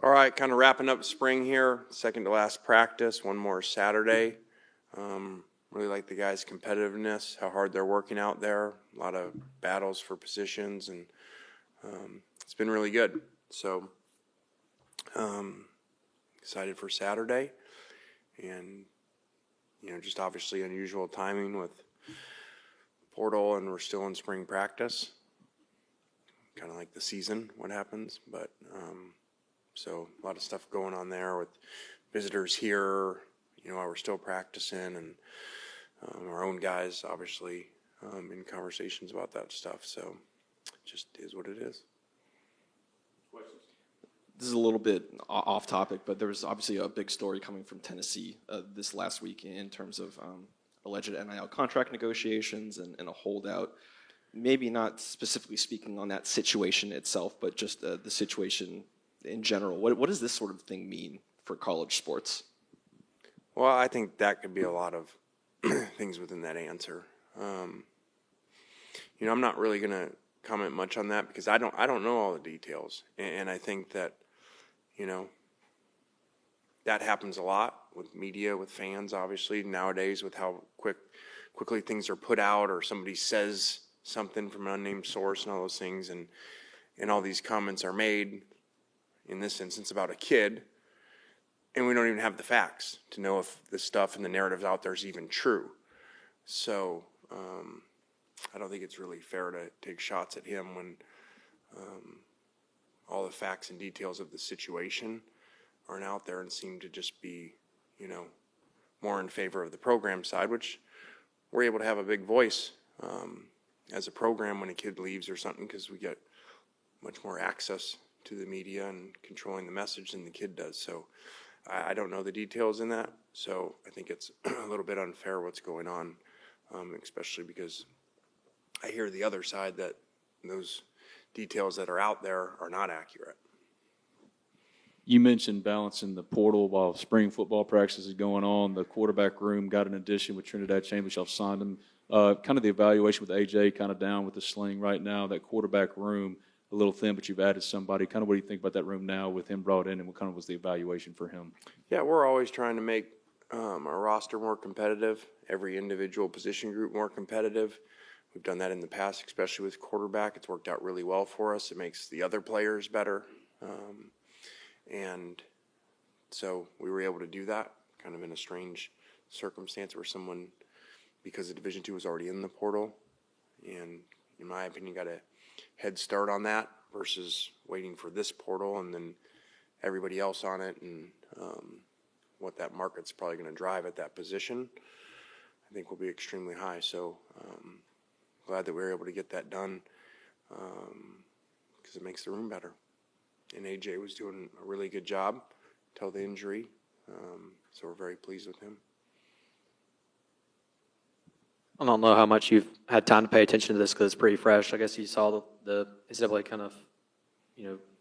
All right, kind of wrapping up spring here. Second to last practice, one more Saturday. Really like the guys' competitiveness, how hard they're working out there. A lot of battles for positions, and it's been really good. So excited for Saturday, and just obviously unusual timing with portal, and we're still in spring practice. Kind of like the season, what happens, but so a lot of stuff going on there with visitors here, while we're still practicing, and our own guys obviously in conversations about that stuff. So just is what it is. This is a little bit off topic, but there was obviously a big story coming from Tennessee this last week in terms of alleged NIL contract negotiations and a holdout. Maybe not specifically speaking on that situation itself, but just the situation in general. What does this sort of thing mean for college sports? Well, I think that could be a lot of things within that answer. I'm not really going to comment much on that because I don't know all the details, and I think that that happens a lot with media, with fans, obviously nowadays, with how quickly things are put out, or somebody says something from an unnamed source and all those things, and all these comments are made in this instance about a kid, and we don't even have the facts to know if the stuff and the narratives out there is even true. So I don't think it's really fair to take shots at him when all the facts and details of the situation aren't out there and seem to just be, more in favor of the program side, which we're able to have a big voice as a program when a kid leaves or something, because we get much more access to the media and controlling the message than the kid does. So I don't know the details in that, so I think it's a little bit unfair what's going on, especially because I hear the other side that those details that are out there are not accurate. You mentioned balancing the portal while spring football practice is going on. The quarterback room got an addition with Trinidad Chambers. Y'all signed him. Kind of the evaluation with AJ kind of down with the sling right now. That quarterback room, a little thin, but you've added somebody. Kind of what do you think about that room now with him brought in, and what kind of was the evaluation for him? Yeah, we're always trying to make our roster more competitive, every individual position group more competitive. We've done that in the past, especially with quarterback. It's worked out really well for us. It makes the other players better. And so we were able to do that kind of in a strange circumstance where someone, because the Division II was already in the portal, and in my opinion got a head start on that versus waiting for this portal and then everybody else on it, and what that market's probably going to drive at that position, I think will be extremely high. So glad that we were able to get that done because it makes the room better. And AJ was doing a really good job till the injury, so we're very pleased with him. I don't know how much you've had time to pay attention to this because it's pretty fresh. I guess you saw the NCAA kind of,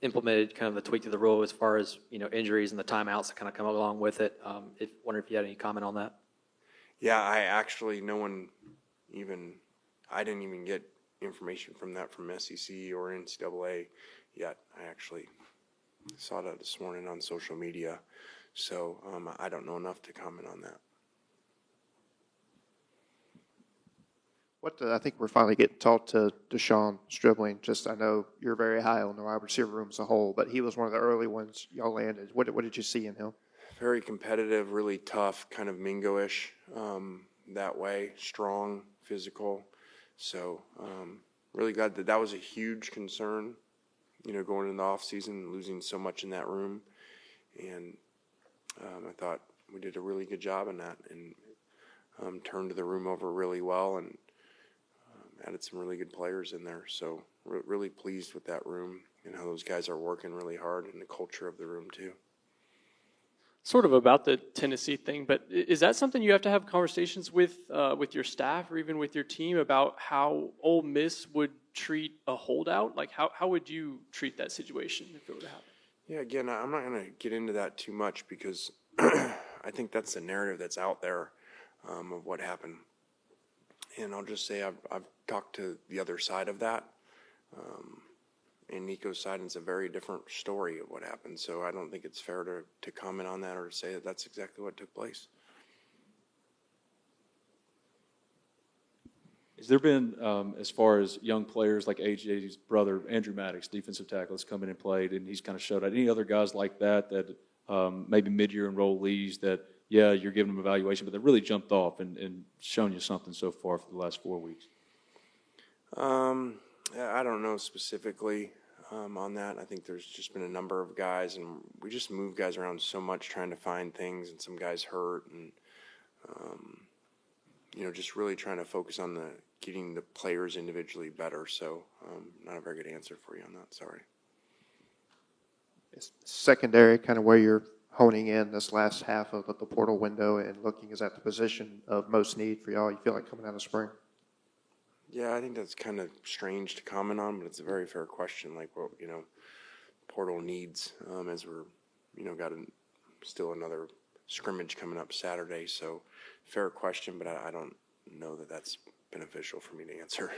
implemented kind of the tweak to the rule as far as, injuries and the timeouts that kind of come along with it. Wonder if you had any comment on that. Yeah, I didn't even get information from that from SEC or NCAA yet. I actually saw that this morning on social media, so I don't know enough to comment on that. I think we're finally getting taught to Deshaun Stribling. I know you're very high on the wide receiver room as a whole, but he was one of the early ones y'all landed. What did you see in him? Very competitive, really tough, kind of Mingo-ish that way, strong, physical. So really glad that was a huge concern, going into the offseason, losing so much in that room. And I thought we did a really good job in that, and turned the room over really well, and added some really good players in there. So really pleased with that room and how those guys are working really hard, and the culture of the room too. Sort of about the Tennessee thing, but is that something you have to have conversations with your staff or even with your team about how Ole Miss would treat a holdout? Like how would you treat that situation if it were to happen? Yeah, again, I'm not going to get into that too much because I think that's the narrative that's out there of what happened. And I'll just say I've talked to the other side of that, in Nico's side, and it's a very different story of what happened. So I don't think it's fair to comment on that or to say that that's exactly what took place. Has there been, as far as young players like AJ's brother, Andrew Maddox, defensive tackle, has come in and played, and he's kind of showed out. Any other guys like that maybe mid-year enrollees that, yeah, you're giving them evaluation, but they really jumped off and shown you something so far for the last 4 weeks? I don't know specifically on that. I think there's just been a number of guys, and we just move guys around so much trying to find things, and some guys hurt, and just really trying to focus on getting the players individually better. So not a very good answer for you on that. Sorry. It's secondary, kind of where you're honing in this last half of the portal window and looking is at the position of most need for y'all, you feel like coming out of spring? Yeah, I think that's kind of strange to comment on, but it's a very fair question. Like, what portal needs as we're got still another scrimmage coming up Saturday. So fair question, but I don't know that that's beneficial for me to answer.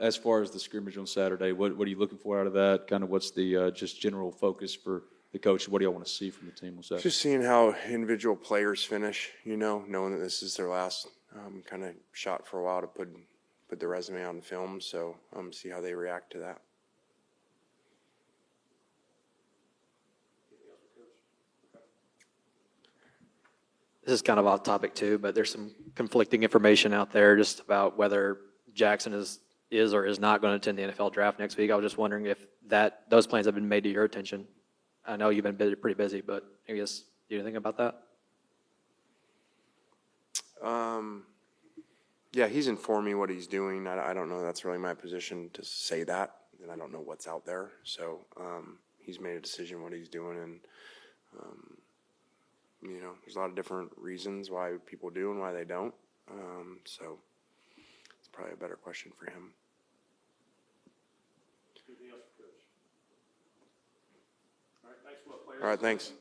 As far as the scrimmage on Saturday, what are you looking for out of that? Kind of what's the just general focus for the coach? What do y'all want to see from the team on Saturday? Just seeing how individual players finish, knowing that this is their last kind of shot for a while to put their resume on film. So see how they react to that. This is kind of off topic too, but there's some conflicting information out there just about whether Jackson is or is not going to attend the NFL draft next week. I was just wondering if those plans have been made to your attention. I know you've been pretty busy, but I guess, do you think about that? Yeah, he's informed me what he's doing. I don't know. That's really my position to say that, and I don't know what's out there. So he's made a decision what he's doing, and there's a lot of different reasons why people do and why they don't. So it's probably a better question for him. All right, thanks.